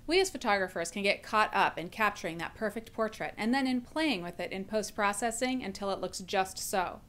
We as photographers can get caught up in capturing that perfect portrait and then in playing with it in post-processing until it looks just so.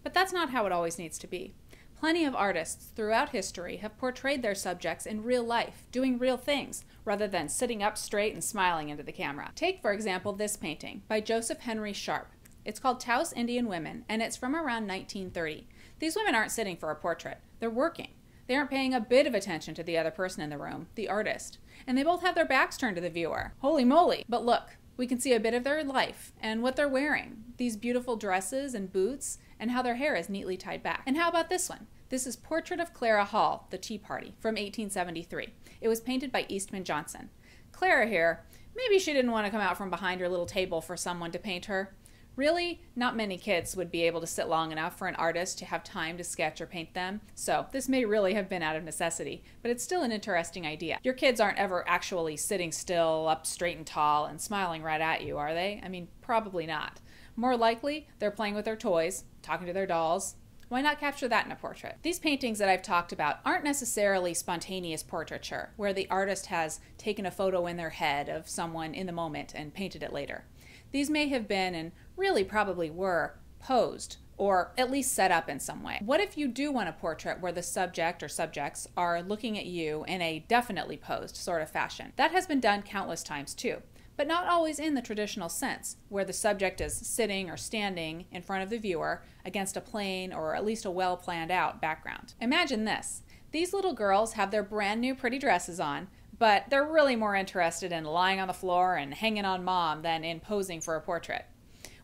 But that's not how it always needs to be. Plenty of artists throughout history have portrayed their subjects in real life, doing real things, rather than sitting up straight and smiling into the camera. Take, for example, this painting by Joseph Henry Sharpe. It's called Taos Indian Women, and it's from around 1930. These women aren't sitting for a portrait. They're working. They aren't paying a bit of attention to the other person in the room, the artist. And they both have their backs turned to the viewer. Holy moly! But look, we can see a bit of their life and what they're wearing. These beautiful dresses and boots, and how their hair is neatly tied back. And how about this one? This is Portrait of Clara Hall, the Tea Party, from 1873. It was painted by Eastman Johnson. Clara here, maybe she didn't want to come out from behind her little table for someone to paint her. Really, not many kids would be able to sit long enough for an artist to have time to sketch or paint them, so this may really have been out of necessity, but it's still an interesting idea. Your kids aren't ever actually sitting still, up straight and tall, and smiling right at you, are they? I mean, probably not. More likely, they're playing with their toys, talking to their dolls. Why not capture that in a portrait? These paintings that I've talked about aren't necessarily spontaneous portraiture, where the artist has taken a photo in their head of someone in the moment and painted it later. These may have been, and really probably were, posed, or at least set up in some way. What if you do want a portrait where the subject or subjects are looking at you in a definitely posed sort of fashion? That has been done countless times too, but not always in the traditional sense, where the subject is sitting or standing in front of the viewer against a plain or at least a well planned out background. Imagine this. These little girls have their brand new pretty dresses on, but they're really more interested in lying on the floor and hanging on mom than in posing for a portrait.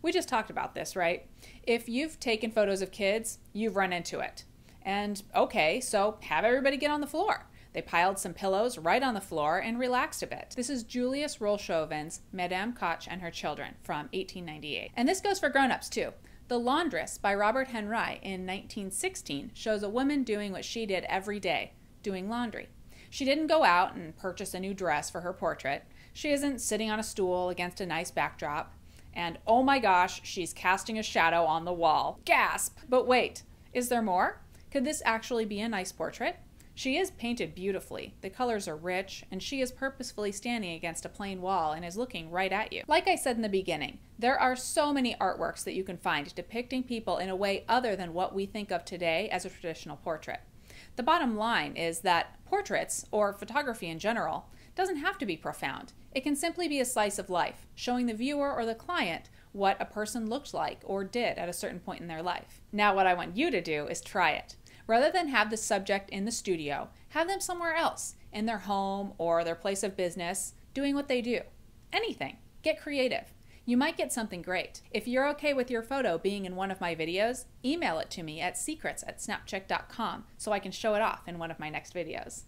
We just talked about this, right? If you've taken photos of kids, you've run into it. And okay, so have everybody get on the floor. They piled some pillows right on the floor and relaxed a bit. This is Julius Rule Madame Koch and Her Children from 1898. And this goes for grown-ups too. The Laundress by Robert Henry in 1916 shows a woman doing what she did every day, doing laundry. She didn't go out and purchase a new dress for her portrait. She isn't sitting on a stool against a nice backdrop. And oh my gosh, she's casting a shadow on the wall. Gasp! But wait, is there more? Could this actually be a nice portrait? She is painted beautifully. The colors are rich, and she is purposefully standing against a plain wall and is looking right at you. Like I said in the beginning, there are so many artworks that you can find depicting people in a way other than what we think of today as a traditional portrait. The bottom line is that portraits, or photography in general, doesn't have to be profound. It can simply be a slice of life, showing the viewer or the client what a person looked like or did at a certain point in their life. Now what I want you to do is try it. Rather than have the subject in the studio, have them somewhere else, in their home or their place of business, doing what they do. Anything. Get creative. You might get something great. If you're okay with your photo being in one of my videos, email it to me at secrets@snapcheck.com so I can show it off in one of my next videos.